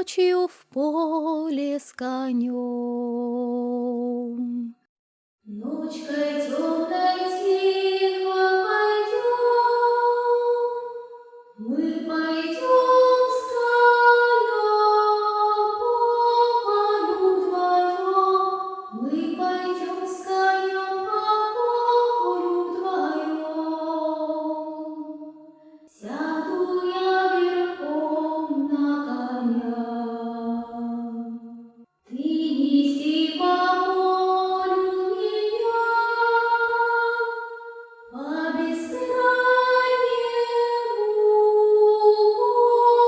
ночью в поле с конем. Ночкой темной тихо пойдем, мы пойдем с конем по полю вдвоем, мы пойдем с конем по полю вдвоем. Сяду я верхом на коня, ты неси по полю меня, по бескрайнему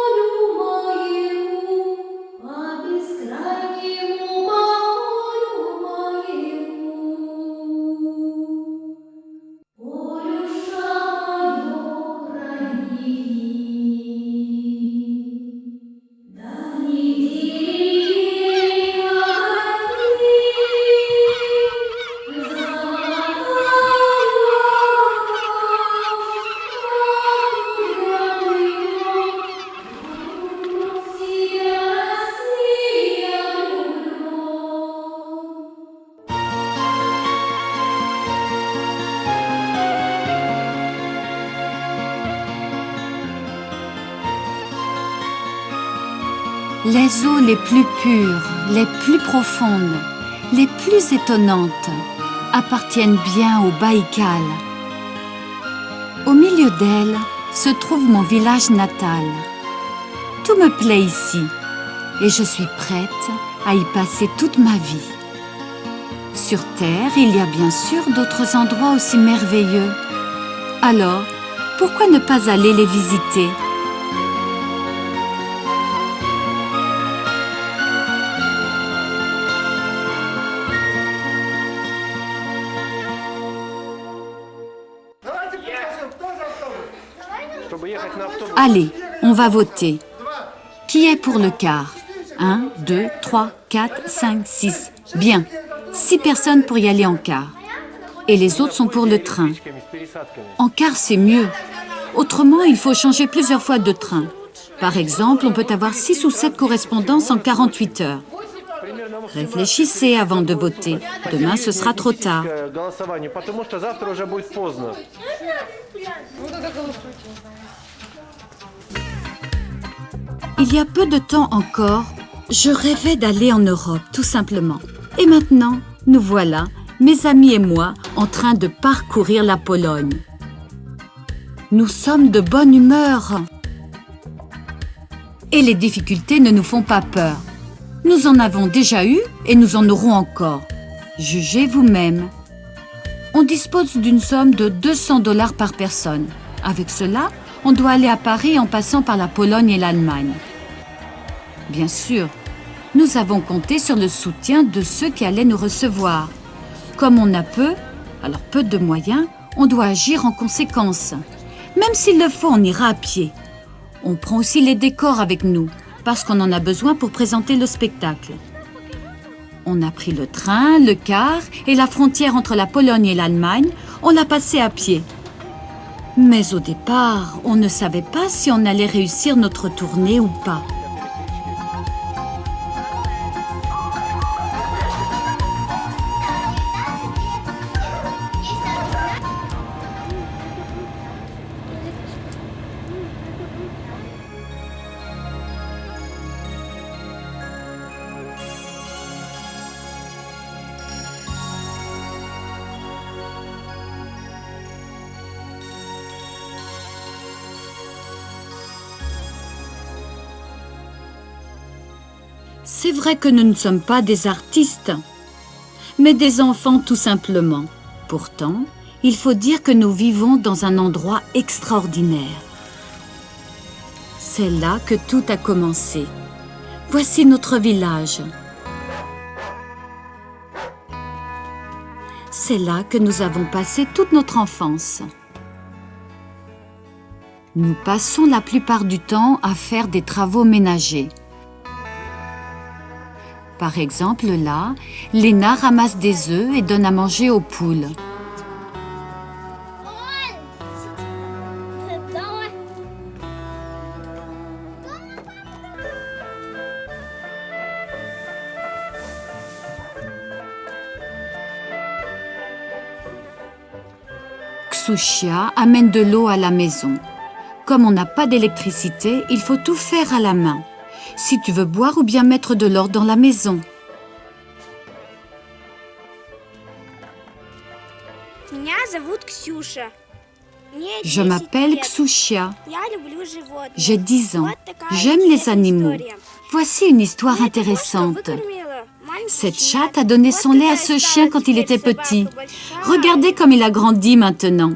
полю моему, по бескрайнему полю моему. Полюша моё храни, да нигде огоньки, Les eaux les plus pures, les plus profondes, les plus étonnantes appartiennent bien au Baïkal. Au milieu d'elles se trouve mon village natal. Tout me plaît ici et je suis prête à y passer toute ma vie. Sur Terre, il y a bien sûr d'autres endroits aussi merveilleux. Alors, pourquoi ne pas aller les visiter ? Allez, on va voter. Qui est pour le car ? 1, 2, 3, 4, 5, 6. Bien, 6 personnes pour y aller en car. Et les autres sont pour le train. En car, c'est mieux. Autrement, il faut changer plusieurs fois de train. Par exemple, on peut avoir 6 ou 7 correspondances en 48 heures. Réfléchissez avant de voter. Demain, ce sera trop tard. Il y a peu de temps encore, je rêvais d'aller en Europe, tout simplement. Et maintenant, nous voilà, mes amis et moi, en train de parcourir la Pologne. Nous sommes de bonne humeur. Et les difficultés ne nous font pas peur. Nous en avons déjà eu et nous en aurons encore. Jugez vous-même. On dispose d'une somme de 200 $ par personne. Avec cela, on doit aller à Paris en passant par la Pologne et l'Allemagne. Bien sûr, nous avons compté sur le soutien de ceux qui allaient nous recevoir. Comme on a peu de moyens, on doit agir en conséquence. Même s'il le faut, on ira à pied. On prend aussi les décors avec nous, parce qu'on en a besoin pour présenter le spectacle. On a pris le train, le car et la frontière entre la Pologne et l'Allemagne, on l'a passé à pied. Mais au départ, on ne savait pas si on allait réussir notre tournée ou pas. C'est vrai que nous ne sommes pas des artistes, mais des enfants tout simplement. Pourtant, il faut dire que nous vivons dans un endroit extraordinaire. C'est là que tout a commencé. Voici notre village. C'est là que nous avons passé toute notre enfance. Nous passons la plupart du temps à faire des travaux ménagers. Par exemple, là, Léna ramasse des œufs et donne à manger aux poules. Xouxia amène de l'eau à la maison. Comme on n'a pas d'électricité, il faut tout faire à la main. Si tu veux boire ou bien mettre de l'ordre dans la maison. Меня зовут Ксюша. Мне Je 10 m'appelle лет. Xouxia. Я люблю животных. J'ai 10 ans. Вот такая J'aime les интересная animaux. история. Voici une histoire Для того, что intéressante. выкормила маленький Cette щенят. chatte a donné Вот son lait à такая ce стала chien quand il теперь était собака petit. большая. Regardez comme il a grandi maintenant.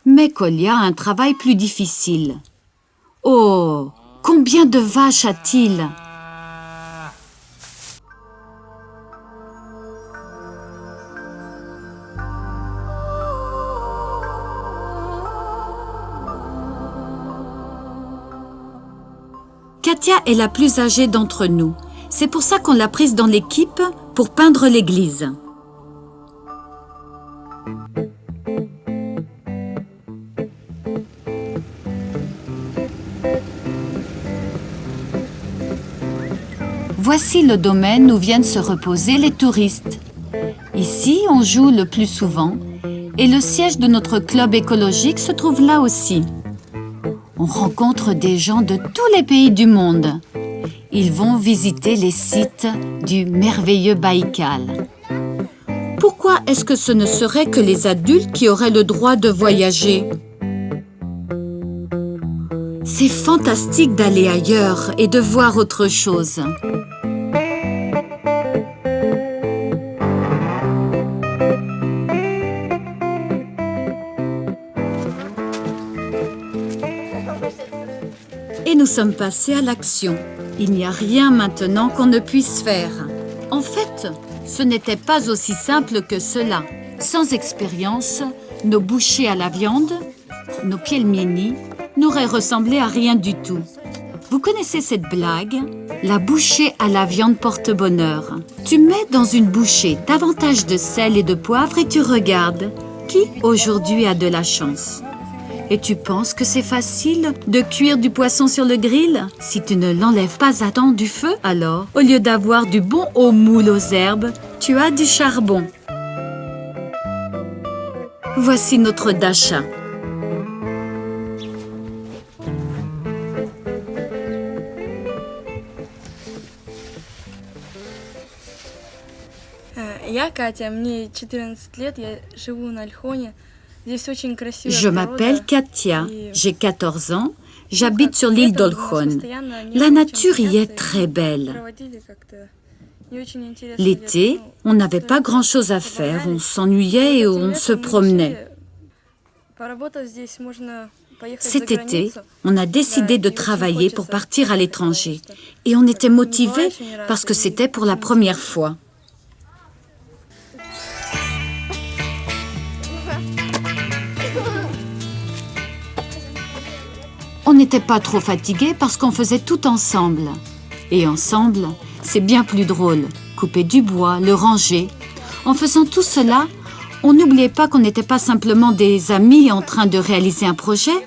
Mais Kolia a un travail plus difficile. Oh, combien de vaches a-t-il? Katia est la plus âgée d'entre nous. C'est pour ça qu'on l'a prise dans l'équipe pour peindre l'église. Voici le domaine où viennent se reposer les touristes. Ici, on joue le plus souvent et le siège de notre club écologique se trouve là aussi. On rencontre des gens de tous les pays du monde. Ils vont visiter les sites du merveilleux Baïkal. Pourquoi est-ce que ce ne serait que les adultes qui auraient le droit de voyager? C'est fantastique d'aller ailleurs et de voir autre chose. Et nous sommes passés à l'action. Il n'y a rien maintenant qu'on ne puisse faire. En fait, ce n'était pas aussi simple que cela. Sans expérience, nos bouchées à la viande, nos pelmeni, n'auraient ressemblé à rien du tout. Vous connaissez cette blague? La bouchée à la viande porte bonheur. Tu mets dans une bouchée davantage de sel et de poivre et tu regardes qui aujourd'hui a de la chance. Et tu penses que c'est facile de cuire du poisson sur le grill? Si tu ne l'enlèves pas à temps du feu, alors, au lieu d'avoir du bon haut moule aux herbes, tu as du charbon. Voici notre dacha. Я Катя, мне 14 лет, я живу на Ольхоне. Здесь очень красиво. Je m'appelle Katia, j'ai 14 ans, j'habite sur l'île d'Olkhon. La nature y est très belle. L'été, on n'avait pas grand-chose à faire, on s'ennuyait et on se promenait. Cet été, on a décidé de travailler pour partir à l'étranger. Et on était motivés parce que c'était pour la première fois. On n'était pas trop fatigués parce qu'on faisait tout ensemble. Et ensemble, c'est bien plus drôle. Couper du bois, le ranger. En faisant tout cela, on n'oubliait pas qu'on n'était pas simplement des amis en train de réaliser un projet,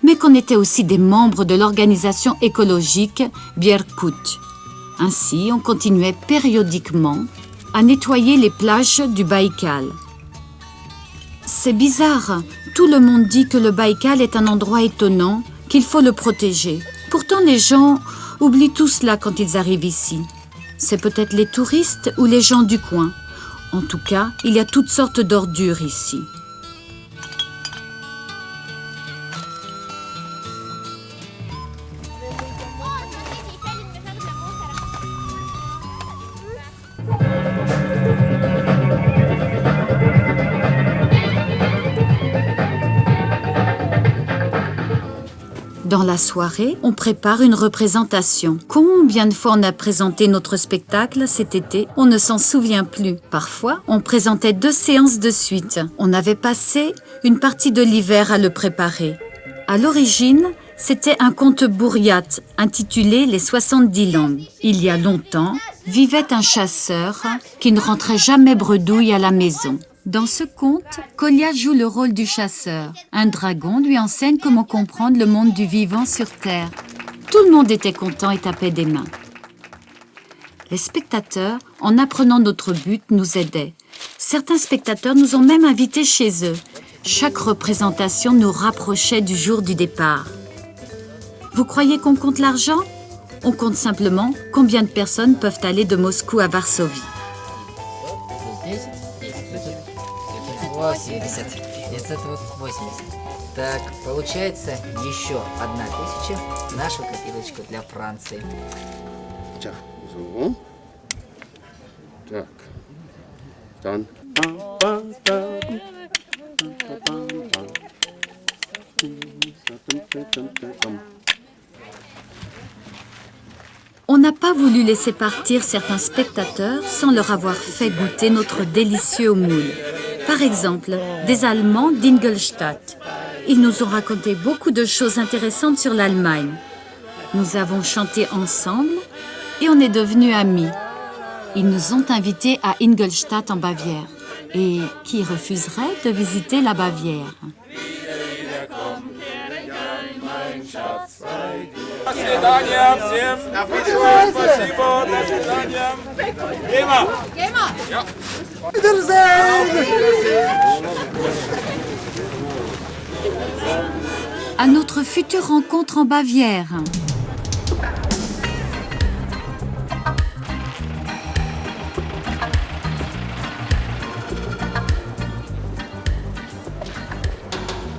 mais qu'on était aussi des membres de l'organisation écologique Bierkut. Ainsi, on continuait périodiquement à nettoyer les plages du Baïkal. C'est bizarre, tout le monde dit que le Baïkal est un endroit étonnant, qu'il faut le protéger. Pourtant, les gens oublient tout cela quand ils arrivent ici. C'est peut-être les touristes ou les gens du coin. En tout cas, il y a toutes sortes d'ordures ici. Dans la soirée, on prépare une représentation. Combien de fois on a présenté notre spectacle cet été? On ne s'en souvient plus. Parfois, on présentait 2 séances de suite. On avait passé une partie de l'hiver à le préparer. À l'origine, c'était un conte bourriate intitulé « Les 70 langues ». Il y a longtemps, vivait un chasseur qui ne rentrait jamais bredouille à la maison. Dans ce conte, Kolia joue le rôle du chasseur. Un dragon lui enseigne comment comprendre le monde du vivant sur Terre. Tout le monde était content et tapait des mains. Les spectateurs, en apprenant notre but, nous aidaient. Certains spectateurs nous ont même invités chez eux. Chaque représentation nous rapprochait du jour du départ. Vous croyez qu'on compte l'argent? On compte simplement combien de personnes peuvent aller de Moscou à Varsovie. 980, 980. Так, получается еще 1000 нашу копилочку для Франции. 자, 우선 자, 짠. On n'a pas voulu laisser partir certains spectateurs sans leur avoir fait goûter notre délicieux moule. Par exemple, des Allemands d'Ingolstadt. Ils nous ont raconté beaucoup de choses intéressantes sur l'Allemagne. Nous avons chanté ensemble et on est devenus amis. Ils nous ont invités à Ingolstadt en Bavière. Et qui refuserait de visiter la Bavière? До свидания всем. Спасибо. До свидания. Гейма. À notre future rencontre en Bavière.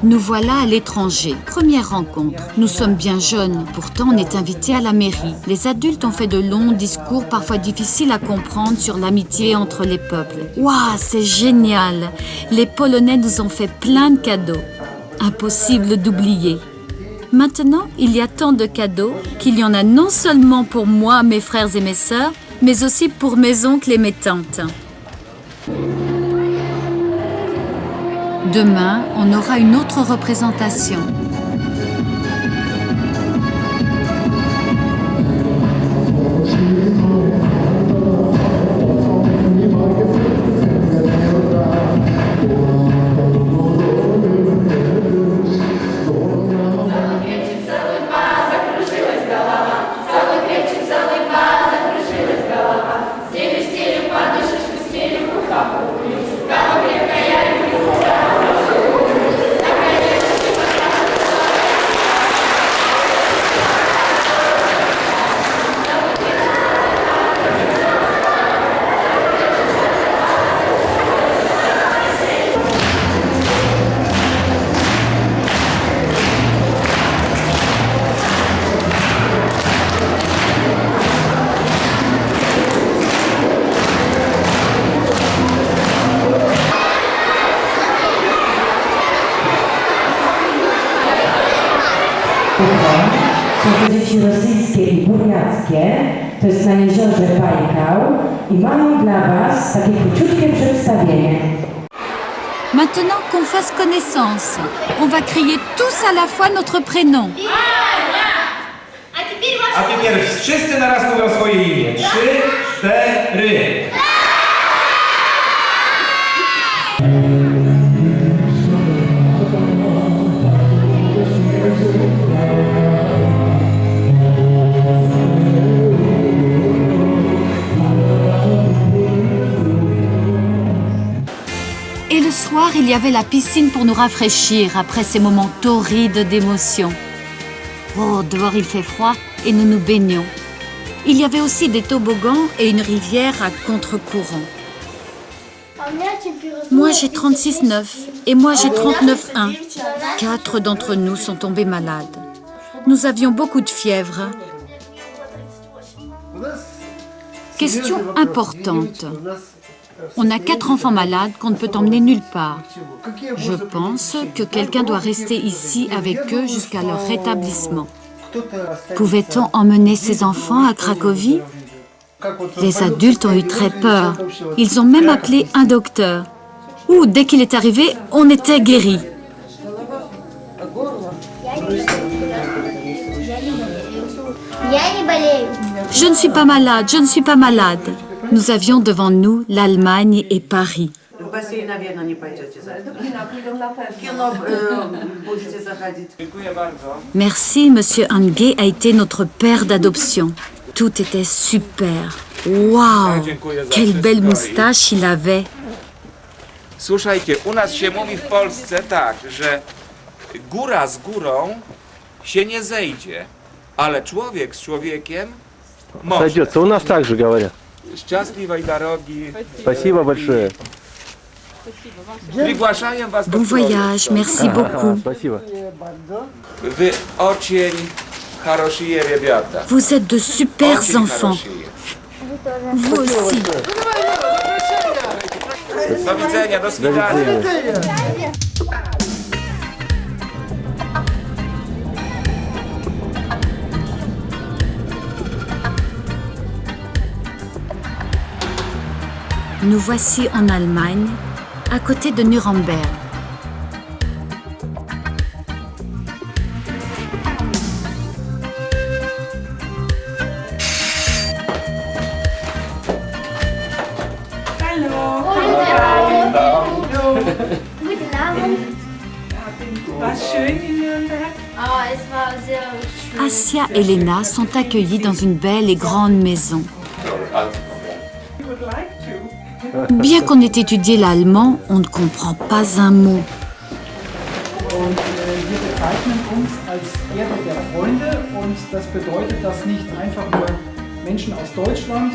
Nous voilà à l'étranger. Première rencontre. Nous sommes bien jeunes, pourtant on est invités à la mairie. Les adultes ont fait de longs discours, parfois difficiles à comprendre, sur l'amitié entre les peuples. Waouh, c'est génial! Les Polonais nous ont fait plein de cadeaux. Impossible d'oublier. Maintenant, il y a tant de cadeaux qu'il y en a non seulement pour moi, mes frères et mes sœurs, mais aussi pour mes oncles et mes tantes. Demain, on aura une autre représentation. Są to dzieci rosyjskie i burjackie, to jest na jeziorze Bajkał i mają dla Was takie króciutkie przedstawienie. Maintenant qu'on fasse connaissance, on va crier tous à la fois notre prénom. A теперь wszyscy naraz mówią swoje imię. 3, 4. Et le soir, il y avait la piscine pour nous rafraîchir après ces moments torrides d'émotion. Oh, dehors il fait froid et nous nous baignons. Il y avait aussi des toboggans et une rivière à contre-courant. Moi j'ai 36,9 et moi j'ai 39,1. 4 d'entre nous sont tombés malades. Nous avions beaucoup de fièvre. Question importante. On a 4 enfants malades qu'on ne peut emmener nulle part. Je pense que quelqu'un doit rester ici avec eux jusqu'à leur rétablissement. Pouvait-on emmener ces enfants à Cracovie? Les adultes ont eu très peur. Ils ont même appelé un docteur. Ou dès qu'il est arrivé, on était guéris. Je ne suis pas malade, je ne suis pas malade. Nous avions devant nous l'Allemagne et Paris. бассейн, наверное, не пойдете завтра. Кино будете заходить. Dziękuję bardzo. Merci, Monsieur Hanguet a été notre père d'adoption. Tout était super. Waouh! Quelle belle moustache il avait. Słuchajcie, u nas się mówi w Polsce tak, że góra z górą się nie zejdzie, ale człowiek z człowiekiem może. Сойдется. У нас также говорят. Szczęśliwej drogi. Спасибо большое. Пригłaszają was do Bon Floridy. voyage, merci beaucoup. Спасибо. Wy ocień хорошие ребята. Vous êtes de super Очень enfants. хорошие. Vous aussi. Do widzenia, do До swidania. свидания. Nous voici en Allemagne, à côté de Nuremberg. Guten Abend. Was schön in Nürnberg? Es war sehr schön. Assia et Lena sont accueillis dans une belle et grande maison. You would like to. Bien qu'on ait étudié l'allemand, on ne comprend pas un mot. Und wir bezeichnen uns als Erde der Freunde und das bedeutet, dass nicht einfach nur Menschen aus Deutschland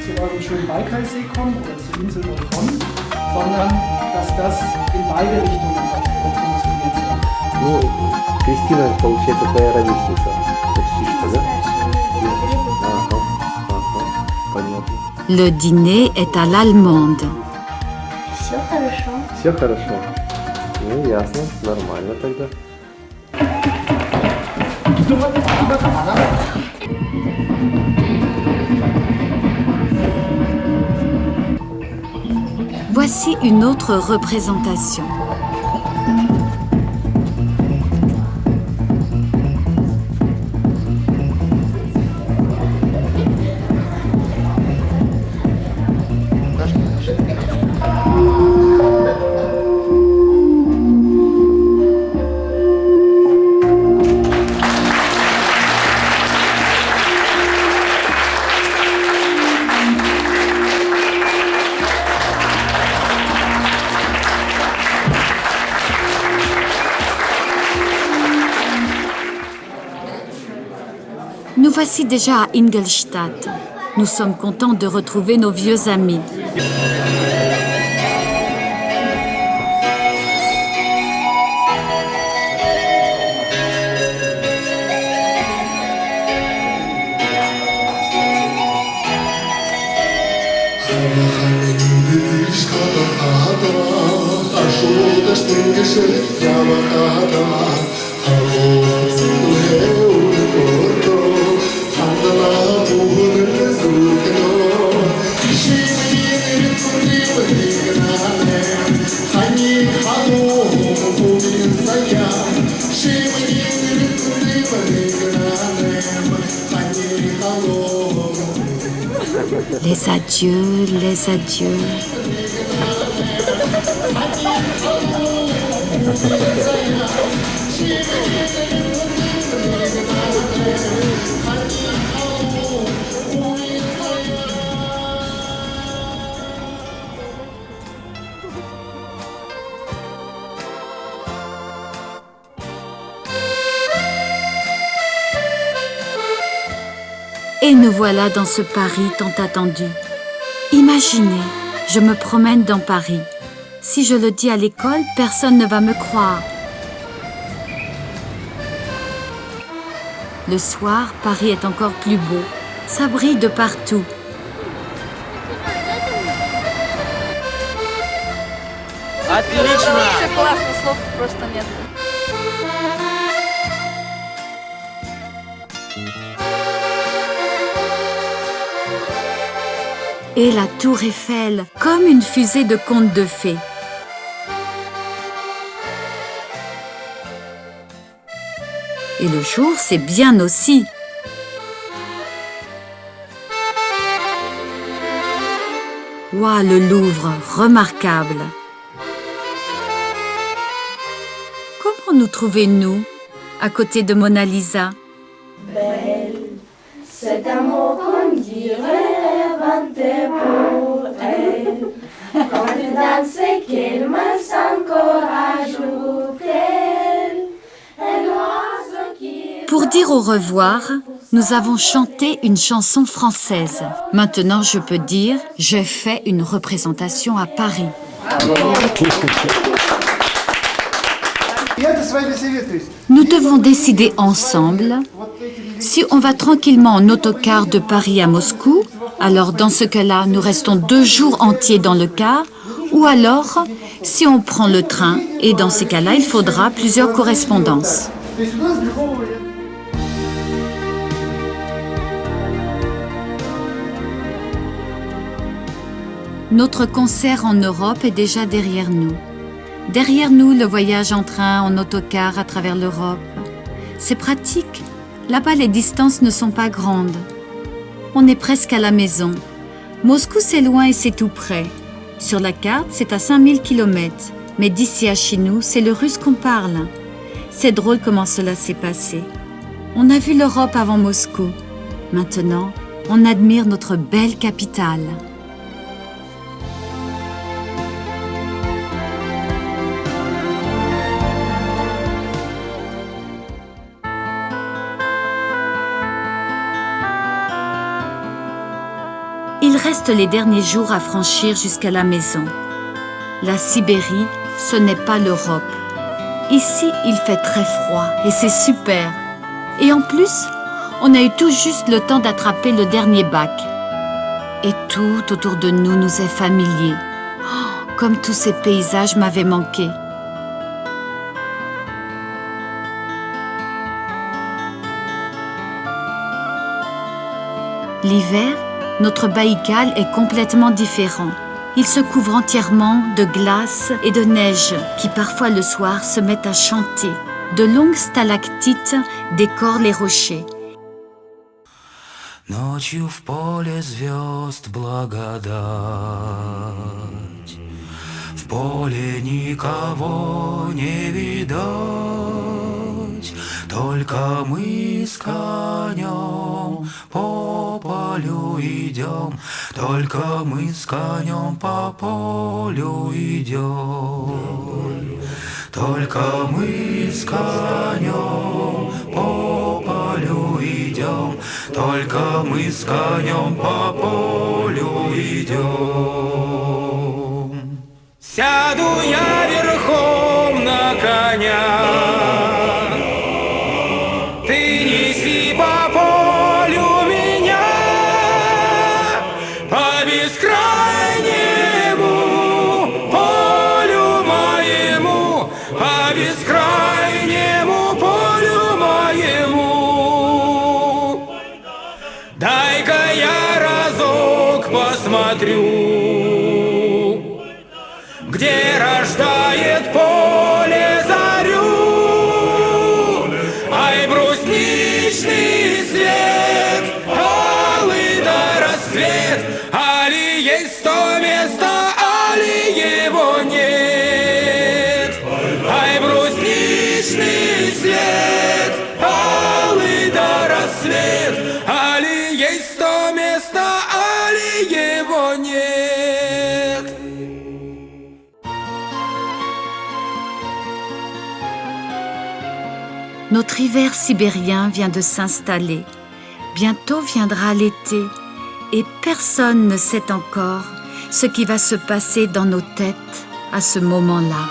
zu eurem schönen Baikalsee kommen oder zur Insel Bonn, sondern dass das in beide Richtungen auch funktioniert soll. Ну, Кристина, получается, твоя ровесница. Почти что, да? Ага, понятно. Le dîner est à l'allemande. Все хорошо. Все хорошо. Ну, ясно. Нормально тогда. Voici une autre représentation. Nous voici déjà à Ingolstadt. Nous sommes contents de retrouver nos vieux amis. Les adieux, les adieux. Et nous voilà dans ce Paris tant attendu. Imaginez, je me promène dans Paris. Si je le dis à l'école, personne ne va me croire. Le soir, Paris est encore plus beau. Ça brille de partout. Вообще классно, слов просто нет. Et la tour Eiffel, comme une fusée de contes de fées. Et le jour, c'est bien aussi. Ouah, le Louvre, remarquable. nous trouver, nous, à côté de Mona Lisa? Belle, cet amour qu'on dirait inventé pour elle. Quand elle danse et qu'elle me sent courage ou qu'elle l'oiseau qui... Pour dire au revoir, nous avons chanté une chanson française. Maintenant, je peux dire, j'ai fait une représentation à Paris. Nous devons décider ensemble si on va tranquillement en autocar de Paris à Moscou. Alors dans ce cas-là, nous restons 2 jours entiers dans le car, ou alors si on prend le train, et dans ces cas-là, il faudra plusieurs correspondances. Notre concert en Europe est déjà derrière nous. Derrière nous, le voyage en train, en autocar à travers l'Europe. C'est pratique. Là-bas, les distances ne sont pas grandes. On est presque à la maison. Moscou, c'est loin et c'est tout près. Sur la carte, c'est à 5000 km. Mais d'ici à chez nous, c'est le russe qu'on parle. C'est drôle comment cela s'est passé. On a vu l'Europe avant Moscou. Maintenant, on admire notre belle capitale. Il reste les derniers jours à franchir jusqu'à la maison. La Sibérie, ce n'est pas l'Europe. Ici, il fait très froid et c'est super. Et en plus, on a eu tout juste le temps d'attraper le dernier bac. Et tout autour de nous nous est familier. Oh, comme tous ces paysages m'avaient manqué. L'hiver, notre Baïkal est complètement différent. Il se couvre entièrement de glace et de neige qui parfois le soir se mettent à chanter. De longues stalactites décorent les rochers. Ночью в поле звезд благодать, в поле никого не видать, только мы с конем по полю идем, только мы с конем по полю идем, только мы с конем по полю идем, только мы с конем по полю идем. Сяду я верхом на коня, ты неси по полю меня, по бескрайнему полю моему, по бескрайнему полю моему. Дай-ка я разок посмотрю, где рождает поле зарю. Ай, брусничный свет, алый да рассвет, али есть 100 места, али его нет. Ай, брусничный свет, алый да рассвет, али есть 100 места, али его нет. Notre hiver sibérien vient de s'installer. Bientôt viendra l'été et personne ne sait encore ce qui va se passer dans nos têtes à ce moment-là.